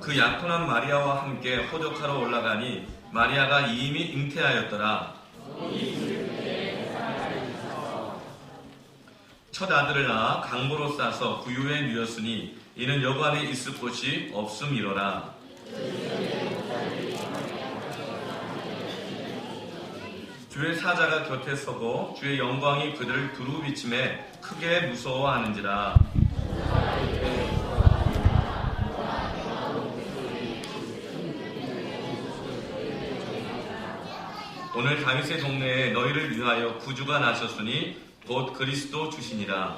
그 약혼한 마리아와 함께 호적하러 올라가니 마리아가 이미 잉태하였더라. 첫 아들을 낳아 강보로 싸서 구유에 누였으니 이는 여관에 있을 곳이 없음이로라. 주의 사자가 곁에 서고 주의 영광이 그들을 두루 비침에 크게 무서워하는지라. 오늘 다윗의 동네에 너희를 위하여 구주가 나셨으니 곧 그리스도 주시니라.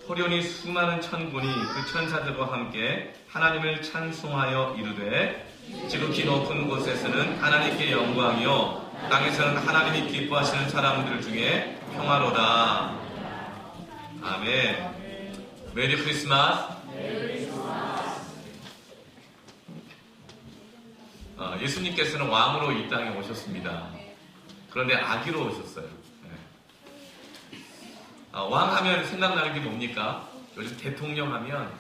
호련히 수많은 천군이 그 천사들과 함께 하나님을 찬송하여 이르되 지극히 높은 곳에서는 하나님께 영광이요 땅에서는 하나님이 기뻐하시는 사람들 중에 평화로다. 아멘. 메리 크리스마스. 예수님께서는 왕으로 이 땅에 오셨습니다. 그런데 아기로 오셨어요. 왕 하면 생각나는 게 뭡니까? 요즘 대통령 하면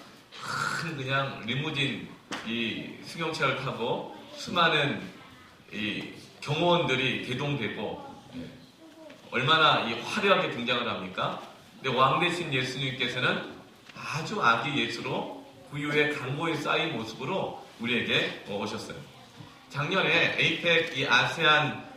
큰 그냥 리무진 이 승용차를 타고 수많은 이 경호원들이 대동되고 얼마나 이 화려하게 등장을 합니까? 근데 왕 대신 예수님께서는 아주 아기 예수로 구유의 강보에 쌓인 모습으로 우리에게 오셨어요. 작년에 에이펙 이 아세안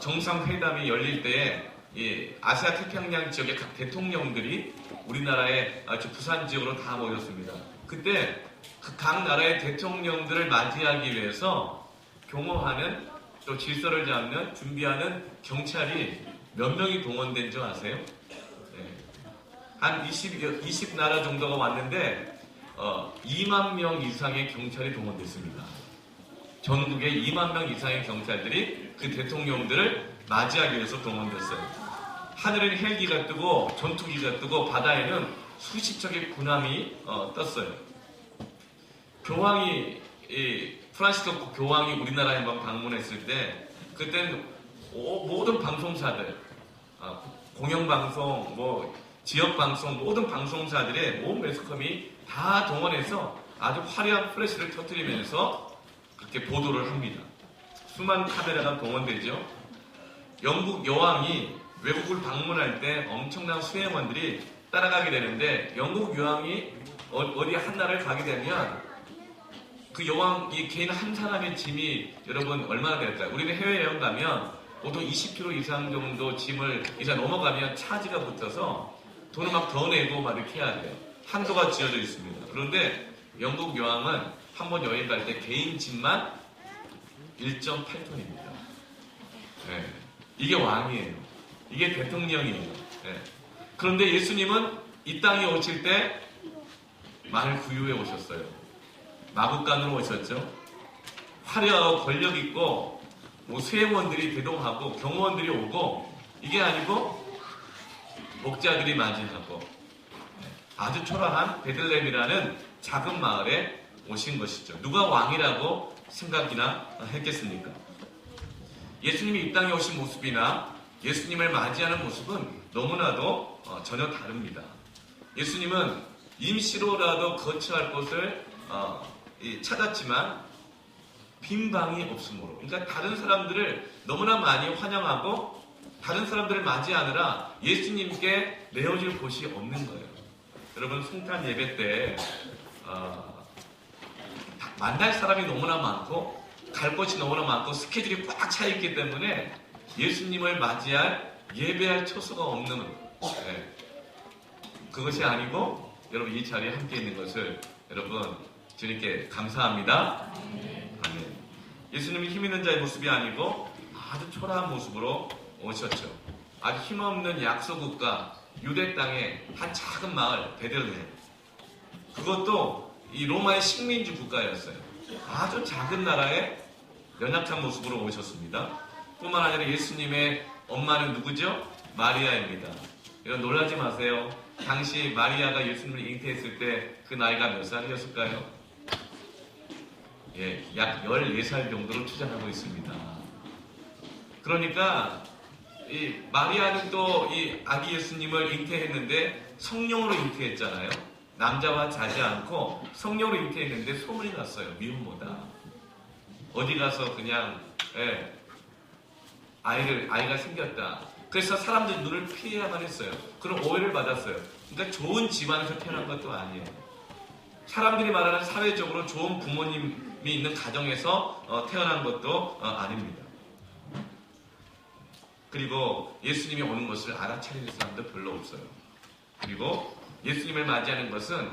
정상회담이 열릴 때에 이 아시아 태평양 지역의 각 대통령들이 우리나라의 부산 지역으로 다 모였습니다. 그때 그 각 나라의 대통령들을 맞이하기 위해서 경호하는 또 질서를 잡는 준비하는 경찰이 몇 명이 동원된 줄 아세요? 한 20나라 정도가 왔는데 2만 명 이상의 경찰이 동원됐습니다. 전국에 2만 명 이상의 경찰들이 그 대통령들을 맞이하기 위해서 동원됐어요. 하늘에는 헬기가 뜨고 전투기가 뜨고 바다에는 수십 척의 군함이 떴어요. 교황이 프란시스코 교황이 우리나라에 한번 방문했을 때 그때는 모든 방송사들 공영방송 지역방송 모든 방송사들의 모든 매스컴이 다 동원해서 아주 화려한 플래시를 터뜨리면서 그렇게 보도를 합니다. 수많은 카메라가 동원되죠. 영국 여왕이 외국을 방문할 때 엄청난 수행원들이 따라가게 되는데 영국 여왕이 어디 한 나라를 가게 되면 그 여왕이 개인 한 사람의 짐이 여러분 얼마나 될까요? 우리는 해외여행 가면 보통 20kg 이상 정도 짐을 이상 넘어가면 차지가 붙어서 돈을 막 더 내고 막 이렇게 해야 돼요. 한도가 지어져 있습니다. 그런데 영국 여왕은 한 번 여행 갈 때 개인 짐만 1.8톤입니다. 이게 왕이에요. 이게 대통령이에요. 그런데 예수님은 이 땅에 오실 때 마을 구유에 오셨어요. 마국간으로 오셨죠. 화려하고 권력 있고 수행원들이 대동하고 경호원들이 오고 이게 아니고 목자들이 맞이하고 아주 초라한 베들레헴이라는 작은 마을에 오신 것이죠. 누가 왕이라고 생각이나 했겠습니까? 예수님이 이 땅에 오신 모습이나 예수님을 맞이하는 모습은 너무나도 전혀 다릅니다. 예수님은 임시로라도 거처할 곳을 찾았지만 빈 방이 없으므로, 그러니까 다른 사람들을 너무나 많이 환영하고 다른 사람들을 맞이하느라 예수님께 내어줄 곳이 없는 거예요. 여러분 성탄 예배 때 만날 사람이 너무나 많고 갈 곳이 너무나 많고 스케줄이 꽉 차 있기 때문에 예수님을 맞이할 예배할 처소가 없는 그것이 아니고 여러분 이 자리에 함께 있는 것을 여러분 주님께 감사합니다. 아멘. 예수님이 힘 있는 자의 모습이 아니고 아주 초라한 모습으로 오셨죠. 아주 힘없는 약소국가 유대 땅의 한 작은 마을 베들레헴, 그것도 이 로마의 식민지 국가였어요. 아주 작은 나라에 연약한 모습으로 오셨습니다. 뿐만 아니라 예수님의 엄마는 누구죠? 마리아입니다. 이런 놀라지 마세요. 당시 마리아가 예수님을 잉태했을 때 그 나이가 몇 살이었을까요? 약 14살 정도로 추정하고 있습니다. 그러니까 이 마리아는 또 이 아기 예수님을 잉태했는데 성령으로 잉태했잖아요. 남자와 자지 않고 성령으로 잉태했는데 소문이 났어요. 미혼모다. 어디 가서 그냥 아이가 생겼다. 그래서 사람들 눈을 피해야만 했어요. 그럼 오해를 받았어요. 그러니까 좋은 집안에서 태어난 것도 아니에요. 사람들이 말하는 사회적으로 좋은 부모님이 있는 가정에서 태어난 것도 아닙니다. 그리고 예수님이 오는 것을 알아차리는 사람도 별로 없어요. 그리고 예수님을 맞이하는 것은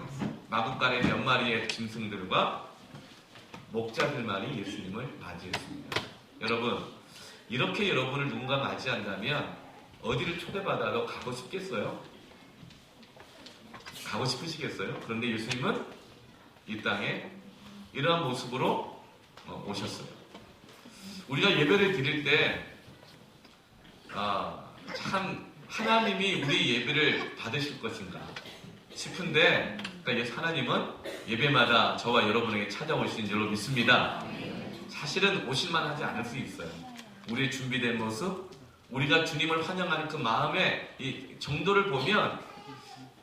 마구간의 몇 마리의 짐승들과 목자들만이 예수님을 맞이했습니다. 여러분, 이렇게 여러분을 누군가 맞이한다면 어디를 초대받아도 가고 싶겠어요? 가고 싶으시겠어요? 그런데 예수님은 이 땅에 이러한 모습으로 오셨어요. 우리가 예배를 드릴 때 참 하나님이 우리 예배를 받으실 것인가 싶은데, 그러니까 하나님은 예배마다 저와 여러분에게 찾아오시는 줄로 믿습니다. 사실은 오실만 하지 않을 수 있어요. 우리의 준비된 모습, 우리가 주님을 환영하는 그 마음의 이 정도를 보면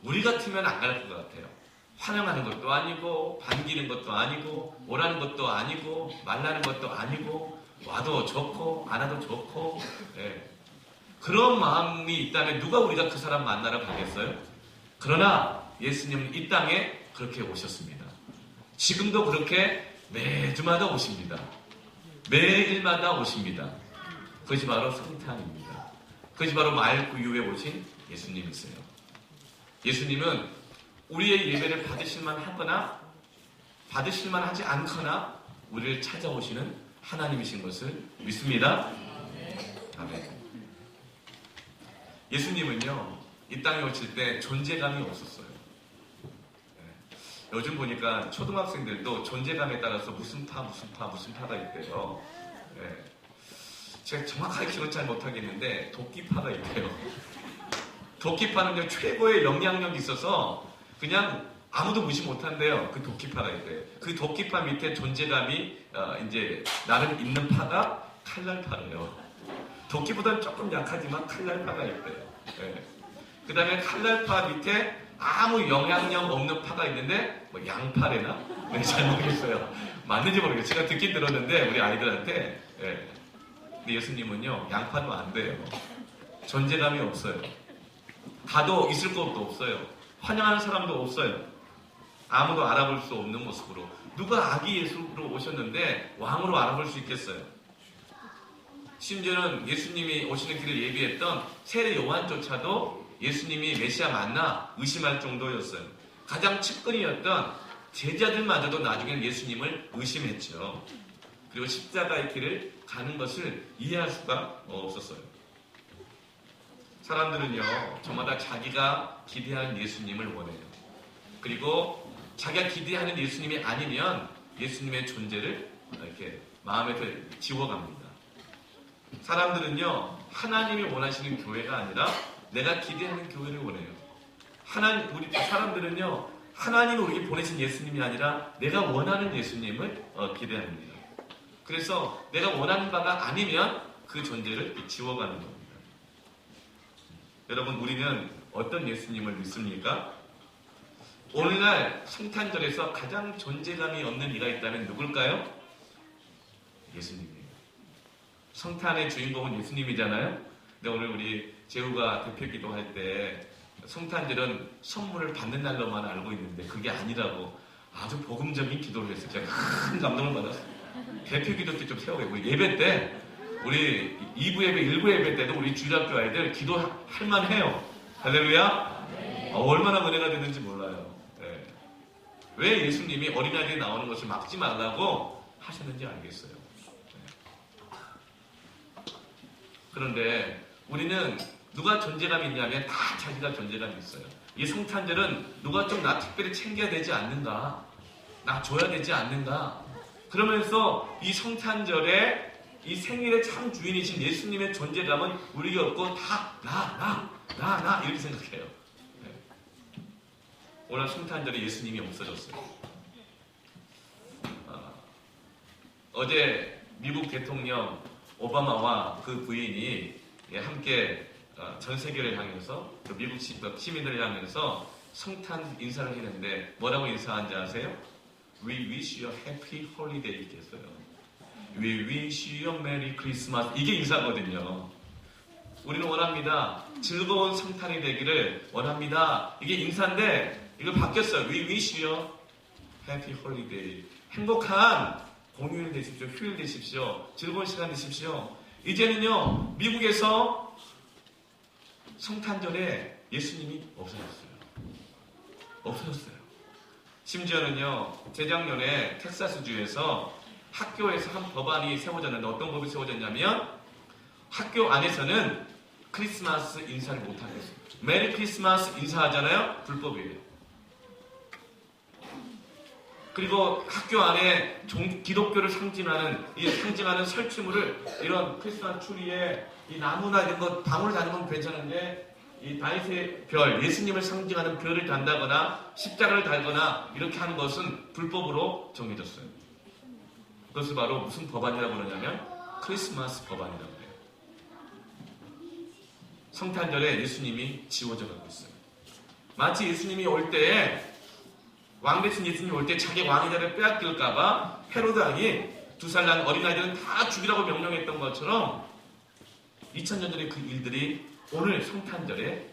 우리 같으면 안 갈 것 같아요. 환영하는 것도 아니고 반기는 것도 아니고 오라는 것도 아니고 말라는 것도 아니고 와도 좋고 안 와도 좋고 그런 마음이 있다면 누가 우리가 그 사람 만나러 가겠어요? 그러나 예수님은 이 땅에 그렇게 오셨습니다. 지금도 그렇게 매주마다 오십니다. 매일마다 오십니다. 그것이 바로 성탄입니다. 그것이 바로 맑고 유에 오신 예수님이세요. 예수님은 우리의 예배를 받으실만 하거나 받으실만 하지 않거나 우리를 찾아오시는 하나님이신 것을 믿습니다. 아멘. 예수님은요, 이 땅에 오실 때 존재감이 없었어요. 요즘 보니까 초등학생들도 존재감에 따라서 무슨 파가 있대요. 제가 정확하게 기억을 잘 못하겠는데 도끼파가 있대요. 도끼파는 그냥 최고의 영향력이 있어서 그냥 아무도 무시 못한대요. 그 도끼파가 있대요. 그 도끼파 밑에 존재감이 이제 나름 있는 파가 칼날파래요. 도끼보다는 조금 약하지만 칼날파가 있대요. 그 다음에 칼날파 밑에 아무 영향력 없는 파가 있는데 뭐 양파래나? 네, 잘 모르겠어요. 맞는지 모르겠어요. 제가 듣긴 들었는데 우리 아이들한테 근데 예수님은요 양파도 안 돼요. 존재감이 없어요. 가도 있을 것도 없어요. 환영하는 사람도 없어요. 아무도 알아볼 수 없는 모습으로. 누가 아기 예수로 오셨는데 왕으로 알아볼 수 있겠어요? 심지어는 예수님이 오시는 길을 예비했던 세례 요한조차도 예수님이 메시아 맞나 의심할 정도였어요. 가장 측근이었던 제자들마저도 나중에는 예수님을 의심했죠. 그리고 십자가의 길을 가는 것을 이해할 수가 없었어요. 사람들은요, 저마다 자기가 기대하는 예수님을 원해요. 그리고 자기가 기대하는 예수님이 아니면 예수님의 존재를 이렇게 마음에서 지워갑니다. 사람들은요, 하나님이 원하시는 교회가 아니라 내가 기대하는 교회를 원해요. 우리 사람들은요, 하나님이 우리에게 보내신 예수님이 아니라 내가 원하는 예수님을 기대합니다. 그래서 내가 원하는 바가 아니면 그 존재를 지워가는 겁니다. 여러분, 우리는 어떤 예수님을 믿습니까? 오늘날 성탄절에서 가장 존재감이 없는 이가 있다면 누굴까요? 예수님이에요. 성탄의 주인공은 예수님이잖아요. 근데 오늘 우리 재우가 대표 기도할 때 성탄절은 선물을 받는 날로만 알고 있는데 그게 아니라고 아주 복음적인 기도를 했어요. 제가 큰 감동을 받았어요. 대표 기도 때 좀 세워요. 우리 예배 때, 우리 2부 예배, 1부 예배 때도 우리 주일학교 아이들 기도할 만해요. 할렐루야? 얼마나 은혜가 되는지 몰라요. 네. 왜 예수님이 어린아이들이 나오는 것을 막지 말라고 하셨는지 알겠어요. 네. 그런데 우리는 누가 존재감이 있냐면 다 자기가 존재감이 있어요. 이 성탄절은 누가 좀 나 특별히 챙겨야 되지 않는가? 나 줘야 되지 않는가? 그러면서 이 성탄절에 이 생일의 참 주인이신 예수님의 존재감은 우리에게 없고 다 나 이렇게 생각해요. 네. 오늘 성탄절에 예수님이 없어졌어요. 어제 미국 대통령 오바마와 그 부인이 함께 전 세계를 향해서 또 미국 시민들을 향해서 성탄 인사를 했는데 뭐라고 인사한지 아세요? We wish you a happy holiday 했어요. We wish you a merry Christmas. 이게 인사거든요. 우리는 원합니다. 즐거운 성탄이 되기를 원합니다. 이게 인사인데 이걸 바뀌었어요. We wish you a happy holiday. 행복한 공휴일 되십시오. 휴일 되십시오. 즐거운 시간 되십시오. 이제는요, 미국에서 성탄절에 예수님이 없어졌어요. 없어졌어요. 심지어는요, 재작년에 텍사스주에서 학교에서 한 법안이 세워졌는데 어떤 법이 세워졌냐면 학교 안에서는 크리스마스 인사를 못하게 했어요. 메리 크리스마스 인사하잖아요? 불법이에요. 그리고 학교 안에 기독교를 상징하는 설치물을 이런 크리스마스 추리에 이 나무나 이런 거 방울을 다는 건 괜찮은데 이 다윗의 별, 예수님을 상징하는 별을 단다거나 십자가를 달거나 이렇게 하는 것은 불법으로 정해졌어요. 그것을 바로 무슨 법안이라고 그러냐면 크리스마스 법안이라고 해요. 성탄절에 예수님이 지워져 가고 있어요. 마치 예수님이 올 때에 왕 대신 예수님이 올 때 자기 왕의 자리를 빼앗길까봐 헤로드 왕이 2살 난 어린아이들은 다 죽이라고 명령했던 것처럼 2000년 전의 그 일들이 오늘 성탄절에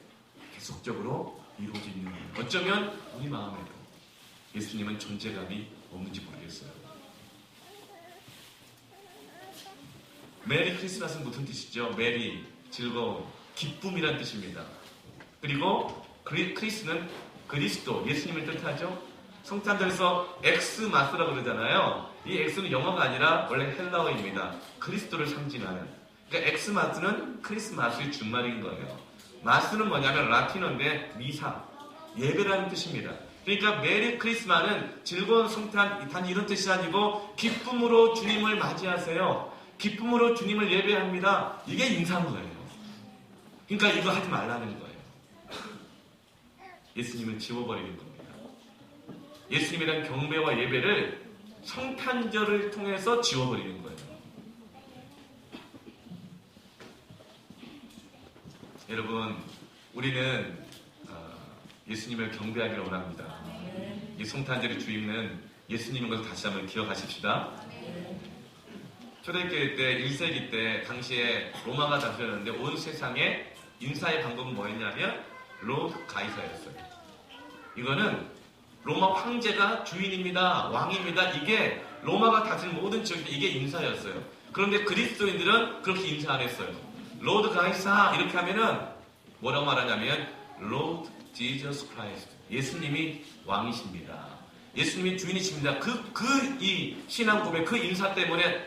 계속적으로 이루어지고 있는 거예요. 어쩌면 우리 마음에도 예수님은 존재감이 없는지 모르겠어요. 메리 크리스마스는 무슨 뜻이죠? 메리, 즐거움, 기쁨이란 뜻입니다. 그리고 크리스는 그리스도, 예수님을 뜻하죠. 성탄절에서 엑스마스라고 그러잖아요. 이 엑스는 영어가 아니라 원래 헬라어입니다. 그리스도를 상징하는. 그러니까 엑스마스는 크리스마스의 준말인 거예요. 마스는 뭐냐면 라틴어인데 미사, 예배라는 뜻입니다. 그러니까 메리 크리스마스는 즐거운 성탄, 단 이런 뜻이 아니고 기쁨으로 주님을 맞이하세요. 기쁨으로 주님을 예배합니다. 이게 인사인 거예요. 그러니까 이거 하지 말라는 거예요. 예수님을 지워버리는 겁니다. 예수님에 대한 경배와 예배를 성탄절을 통해서 지워버리는 거예요. 여러분, 우리는 예수님을 경배하기를 원합니다. 이 성탄절의 주인은 예수님인 것을 다시 한번 기억하십시다. 초대교회 때 1세기 때 당시에 로마가 다스렸는데 온 세상에 인사의 방법은 뭐였냐면 로드 가이사였어요. 이거는 로마 황제가 주인입니다. 왕입니다. 이게 로마가 다스린 모든 지역에 이게 인사였어요. 그런데 그리스도인들은 그렇게 인사 안 했어요. 로드 가이사 이렇게 하면은 뭐라고 말하냐면 로드 지저스 크라이스트. 예수님이 왕이십니다. 예수님이 주인이십니다. 이 신앙 고백, 그 인사 때문에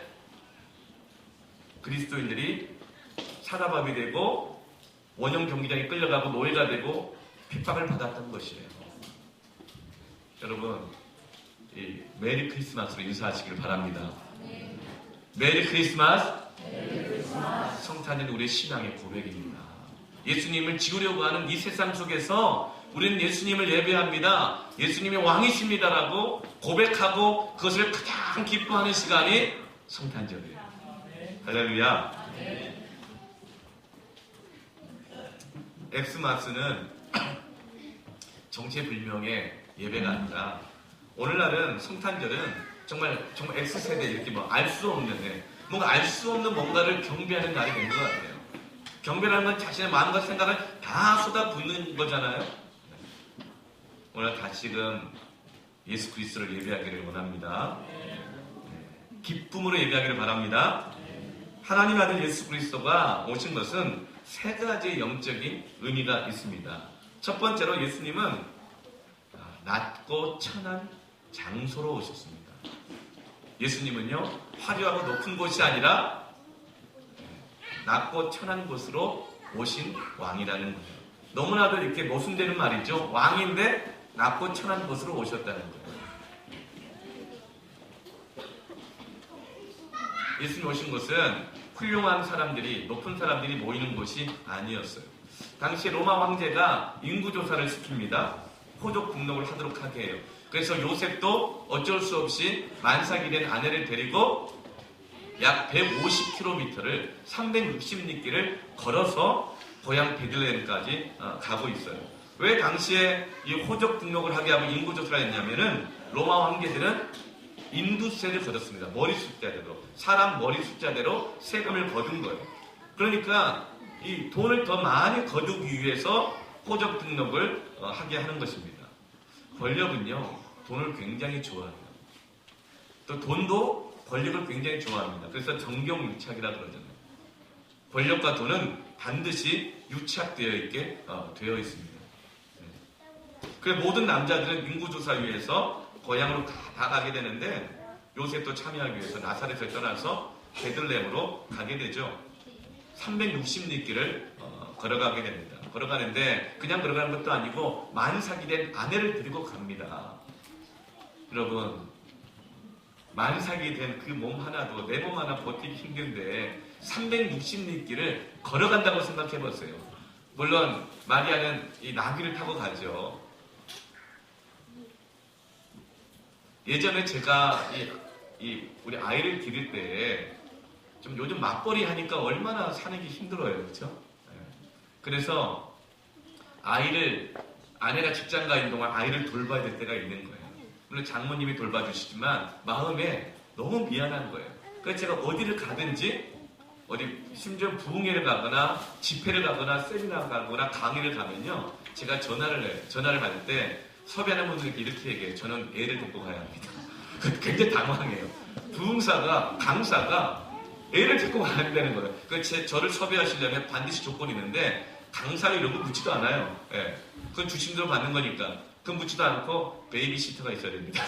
그리스도인들이 사다밥이 되고 원형 경기장에 끌려가고 노예가 되고 핍박을 받았던 것이에요. 여러분, 이 메리 크리스마스로 인사하시길 바랍니다. 메리 크리스마스. 성탄은 우리의 신앙의 고백입니다. 예수님을 지우려고 하는 이 세상 속에서 우리는 예수님을 예배합니다. 예수님이 왕이십니다라고 고백하고 그것을 가장 기뻐하는 시간이 성탄절이에요. 할렐루야. 엑스마스는 정체불명의 예배가 아니라 오늘날은 성탄절은 정말 X세대 이렇게 알 수 없는 뭔가 알 수 없는 뭔가를 경배하는 날이 된 것 같아요. 경배라는 건 자신의 마음과 생각을 다 쏟아붓는 거잖아요. 오늘 다시금 예수 그리스도를 예배하기를 원합니다. 기쁨으로 예배하기를 바랍니다. 하나님 아들 예수 그리스도가 오신 것은 세 가지의 영적인 의미가 있습니다. 첫 번째로 예수님은 낮고 천한 장소로 오셨습니다. 예수님은요, 화려하고 높은 곳이 아니라 낮고 천한 곳으로 오신 왕이라는 거예요. 너무나도 이렇게 모순되는 말이죠. 왕인데 낮고 천한 곳으로 오셨다는 거예요. 예수님 오신 곳은 훌륭한 사람들이, 높은 사람들이 모이는 곳이 아니었어요. 당시 로마 황제가 인구조사를 시킵니다. 호족 등록을 하도록 하게 해요. 그래서 요셉도 어쩔 수 없이 만삭이 된 아내를 데리고 약 150km를 360리길을 걸어서 고향 베들레헴까지 가고 있어요. 왜 당시에 이 호적 등록을 하게 하고 인구조사를 했냐면은 로마 황제들은 인두세를 거뒀습니다. 머리 숫자대로, 사람 머리 숫자대로 세금을 거둔 거예요. 그러니까 이 돈을 더 많이 거두기 위해서 호적 등록을 하게 하는 것입니다. 권력은요, 돈을 굉장히 좋아해요. 또 돈도 권력을 굉장히 좋아합니다. 그래서 정경유착이라 그러잖아요. 권력과 돈은 반드시 유착되어 있게 되어 있습니다. 그래서 모든 남자들은 인구조사위에서 고향으로 다 가게 되는데 요셉도 참여하기 위해서 나사렛을 떠나서 베들레헴으로 가게 되죠. 360리길을 걸어가게 됩니다. 걸어가는데 그냥 걸어가는 것도 아니고 만삭이 된 아내를 데리고 갑니다. 여러분, 만삭이 된 그 몸 하나도 내 몸 하나 버티기 힘든데 360리길을 걸어간다고 생각해 보세요. 물론 마리아는 이 나귀를 타고 가죠. 예전에 제가 우리 아이를 기를 때 좀 요즘 맞벌이 하니까 얼마나 사는 게 힘들어요. 그렇죠? 그래서 아내가 직장 가 있는 동안 아이를 돌봐야 될 때가 있는 거예요. 물론 장모님이 돌봐주시지만 마음에 너무 미안한 거예요. 그래서 제가 어디를 가든지 심지어 부흥회를 가거나 집회를 가거나 세미나 가거나 강의를 가면요, 제가 전화를 해요. 전화를 받을 때 섭외하는 분들에게 이렇게 얘기해요. 저는 애를 데리고 가야 합니다. 굉장히 당황해요. 부흥사가, 강사가 애를 데리고 가야 한다는 거예요. 그래서 저를 섭외하시려면 반드시 조건이 있는데 강사를 이런 거 묻지도 않아요. 예. 그건 주심대로 받는 거니까. 그건 묻지도 않고 베이비시터가 있어야 됩니다.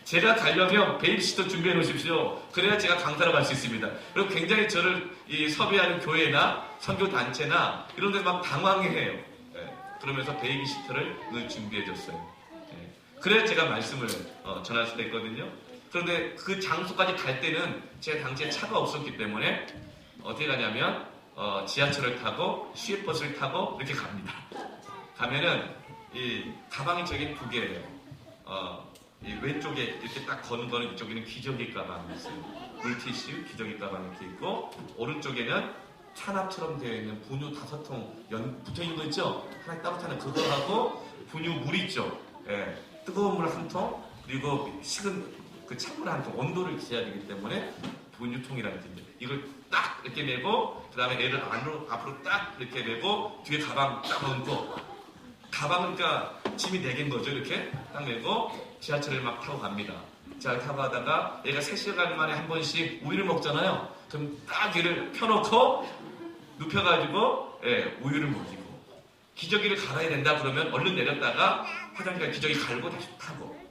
제가 가려면 베이비시터 준비해 놓으십시오. 그래야 제가 강사로 갈 수 있습니다. 그리고 굉장히 저를 섭외하는 교회나 선교단체나 이런 데 막 당황해해요. 예. 그러면서 베이비시터를 늘 준비해 줬어요. 예. 그래야 제가 말씀을 전할 수가 있거든요. 그런데 그 장소까지 갈 때는 제가 당시에 차가 없었기 때문에 어떻게 가냐면 지하철을 타고 시외버스를 타고 이렇게 갑니다. 가면은 이 가방이 저기 두 개예요. 이 왼쪽에 이렇게 딱 거는 거는 이쪽에는 기저귀 가방이 있어요. 물티슈 기저귀 가방이 이렇게 있고, 오른쪽에는 찬압처럼 되어 있는 분유 5통 붙어 있는 거 있죠? 하나 따뜻한 그거 하고 분유 물 있죠? 예, 뜨거운 물 한 통, 그리고 식은 그 찬물 한 통, 온도를 지어야 되기 때문에 분유통이라는 게 있는데 이걸 딱 이렇게 메고, 그 다음에 애를 앞으로 딱 이렇게 메고 뒤에 가방 딱 얹고, 가방은 그러니까 짐이 4개인 거죠. 이렇게 딱 메고 지하철을 막 타고 갑니다. 지하철 타고 가다가 얘가 3시간 만에 한 번씩 우유를 먹잖아요. 그럼 딱 얘를 펴놓고 눕혀가지고 우유를 먹이고, 기저귀를 갈아야 된다 그러면 얼른 내렸다가 화장실 기저귀 갈고 다시 타고,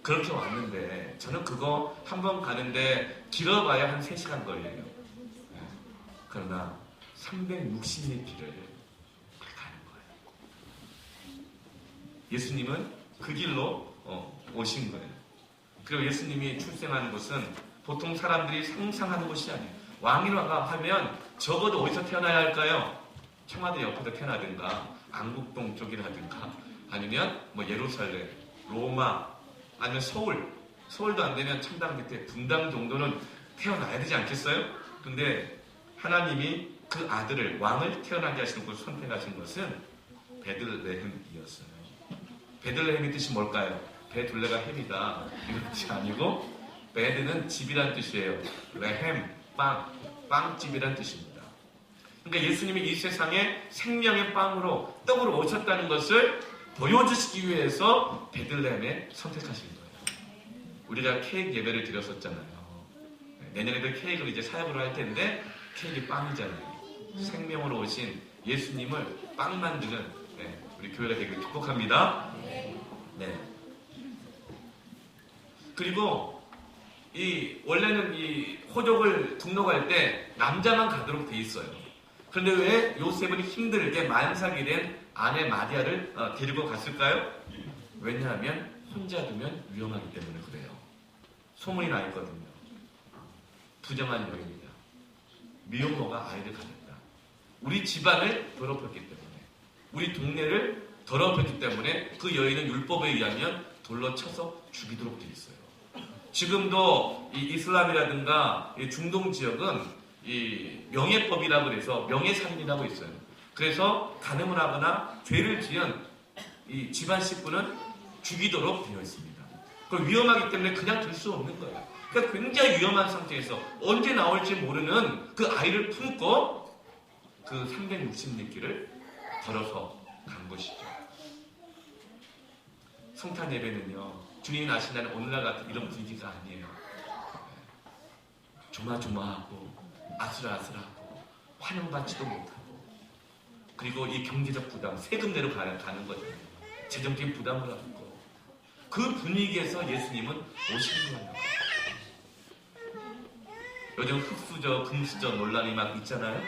그렇게 왔는데 저는 그거 한 번 가는데 길어봐야 한 3시간 걸려요. 그러나 360리길을 가는 거예요. 예수님은 그 길로 오신 거예요. 그리고 예수님이 출생하는 곳은 보통 사람들이 상상하는 곳이 아니에요. 왕이라고 하면 적어도 어디서 태어나야 할까요? 청와대 옆에서 태어나든가 안국동 쪽이라든가 아니면 뭐 예루살렘, 로마, 아니면 서울도 안 되면 청당 밑에 분당 정도는 태어나야 되지 않겠어요? 근데 하나님이 그 아들을, 왕을 태어나게 하시는 곳을 선택하신 것은 베들레헴이었어요. 베들레헴의 뜻이 뭘까요? 베둘레가 햄이다, 이런 뜻이 아니고, 베드는 집이란 뜻이에요. 레햄, 빵집이란 뜻입니다. 그러니까 예수님이 이 세상에 생명의 빵으로, 떡으로 오셨다는 것을 보여주시기 위해서 베들레헴에 선택하신 거예요. 우리가 케이크 예배를 드렸었잖아요. 내년에도 케이크를 이제 사역으로 할 텐데 케이크 빵이잖아요. 생명으로 오신 예수님을 빵 만드는 우리 교회가 되기를 축복합니다. 네. 그리고 원래는 이 호적을 등록할 때 남자만 가도록 돼 있어요. 그런데 왜 요셉은 힘들게 만삭이 된 아내 마리아를 데리고 갔을까요? 왜냐하면 혼자 두면 위험하기 때문에 그래요. 소문이 나 있거든요. 부정한 여인이다, 미혼모가 아이를 가졌다, 우리 집안을 더럽혔기 때문에, 우리 동네를 더럽혔기 때문에 그 여인은 율법에 의하면 돌로 쳐서 죽이도록 돼 있어요. 지금도 이 이슬람이라든가 이 중동 지역은 이 명예법이라고 해서 명예살인이라고 있어요. 그래서 간음을 하거나 죄를 지은 이 집안 식구는 죽이도록 되어 있습니다. 그걸 위험하기 때문에 그냥 둘 수 없는 거예요. 그러니까 굉장히 위험한 상태에서 언제 나올지 모르는 그 아이를 품고 그 360리길을 걸어서 간 것이죠. 성탄 예배는요, 주님이 나신다는 오늘날 같은 이런 분위기가 아니에요. 조마조마하고 아슬아슬하고 환영받지도 못하고, 그리고 이 경제적 부담, 세금 내로 가는 거잖아요. 재정적인 부담을 안고 그 분위기에서 예수님은 오시는 거예요. 요즘 흙수저, 금수저 논란이 막 있잖아요.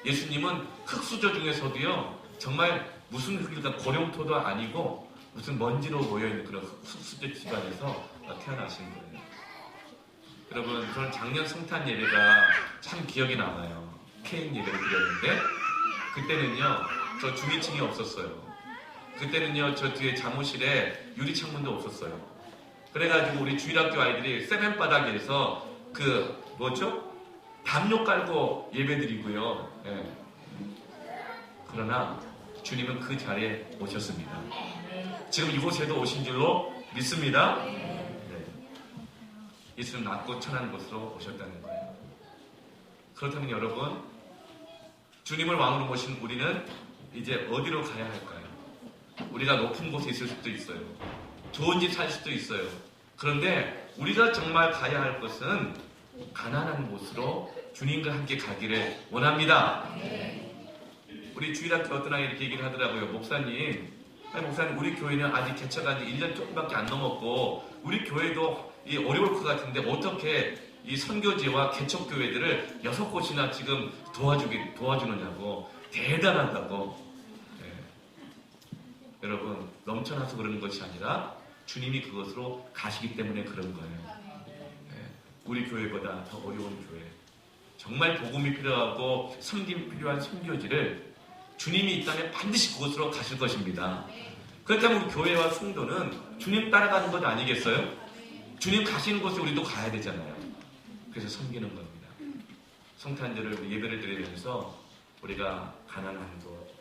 예수님은 흙수저 중에서도요, 정말 무슨 흙일까, 고령토도 아니고 무슨 먼지로 모여있는 그런 흙수저 집안에서 태어나신 거예요. 여러분, 저는 작년 성탄 예배가 참 기억이 남아요. 케이크 예배를 드렸는데 그때는요, 저 주기층이 없었어요. 그때는요, 저 뒤에 잠옷실에 유리창문도 없었어요. 그래가지고 우리 주일학교 아이들이 세면바닥에서 담요 깔고 예배드리고요. 예. 그러나 주님은 그 자리에 오셨습니다. 지금 이곳에도 오신 줄로 믿습니다. 네. 예수는 낮고 천한 곳으로 오셨다는 거예요. 그렇다면 여러분, 주님을 왕으로 모신 우리는 이제 어디로 가야 할까요? 우리가 높은 곳에 있을 수도 있어요. 좋은 집 살 수도 있어요. 그런데 우리가 정말 가야 할 것은 가난한 곳으로 주님과 함께 가기를 원합니다. 우리 주일학교 어떤 아이 이렇게 얘기를 하더라고요. 목사님, 우리 교회는 아직 개척한 지 1년 조금밖에 안 넘었고 우리 교회도 어려울 것 같은데 어떻게 이 선교지와 개척교회들을 6곳이나 지금 도와주느냐고. 대단하다고. 네. 여러분, 넘쳐나서 그러는 것이 아니라 주님이 그것으로 가시기 때문에 그런 거예요. 네. 우리 교회보다 더 어려운 교회, 정말 복음이 필요하고 섬김이 필요한 선교지를 주님이 있다면 반드시 그곳으로 가실 것입니다. 그렇다면 우리 교회와 성도는 주님 따라가는 것 아니겠어요? 주님 가시는 곳에 우리도 가야 되잖아요. 그래서 섬기는 겁니다. 성탄절을 예배를 드리면서 우리가 가난한 곳,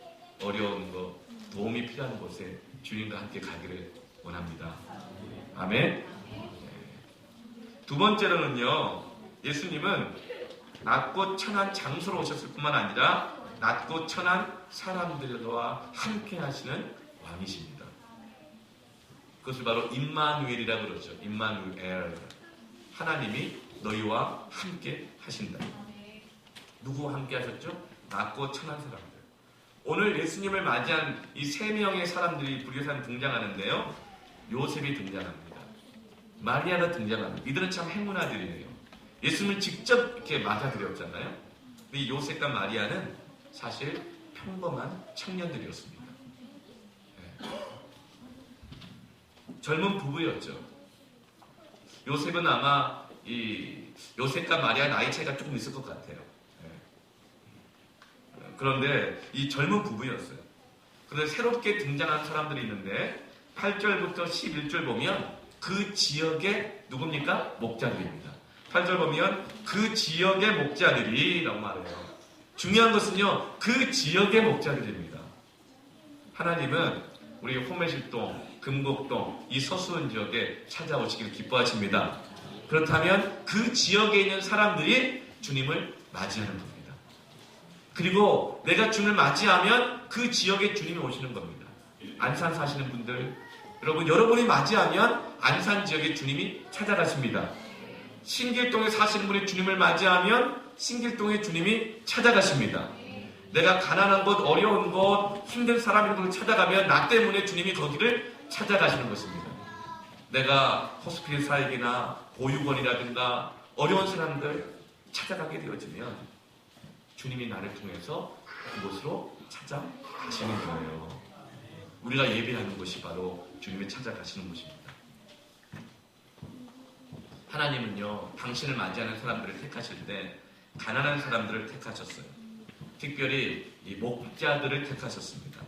어려운 곳, 도움이 필요한 곳에 주님과 함께 가기를 원합니다. 아멘. 두 번째로는요, 예수님은 낮고 천한 장소로 오셨을 뿐만 아니라 낮고 천한 사람들과 함께 하시는 왕이십니다. 그것을 바로 임마누엘이라고 그러죠. 임마누엘. 하나님이 너희와 함께 하신다. 누구와 함께 하셨죠? 낮고 천한 사람들. 오늘 예수님을 맞이한 이 3명의 사람들이 불교사에 등장하는데요. 요셉이 등장합니다. 마리아가 등장합니다. 이들은 참 행운아들이에요. 예수님을 직접 이렇게 맞아들였잖아요. 이 요셉과 마리아는 사실 평범한 청년들이었습니다. 네. 젊은 부부였죠. 요셉은 아마 요셉과 마리아 나이 차이가 조금 있을 것 같아요. 네. 그런데 이 젊은 부부였어요. 그런데 새롭게 등장한 사람들이 있는데 8절부터 11절 보면 그 지역의 누굽니까? 목자들입니다. 8절 보면 그 지역의 목자들이라고 말해요. 중요한 것은요, 그 지역의 목자들입니다. 하나님은 우리 호메실동, 금곡동, 이 서수원 지역에 찾아오시기를 기뻐하십니다. 그렇다면 그 지역에 있는 사람들이 주님을 맞이하는 겁니다. 그리고 내가 주님을 맞이하면 그 지역에 주님이 오시는 겁니다. 안산 사시는 분들, 여러분이 맞이하면 안산 지역에 주님이 찾아가십니다. 신길동에 사시는 분이 주님을 맞이하면 신길동에 주님이 찾아가십니다. 내가 가난한 곳, 어려운 곳, 힘든 사람인 곳을 찾아가면 나 때문에 주님이 거기를 찾아가시는 것입니다. 내가 호스피스 사역이나 보육원이라든가 어려운 사람들 찾아가게 되어지면 주님이 나를 통해서 그곳으로 찾아가시는 거예요. 우리가 예배하는 것이 바로 주님이 찾아가시는 곳입니다. 하나님은요, 당신을 맞이하는 사람들을 택하실 때 가난한 사람들을 택하셨어요. 특별히 이 목자들을 택하셨습니다.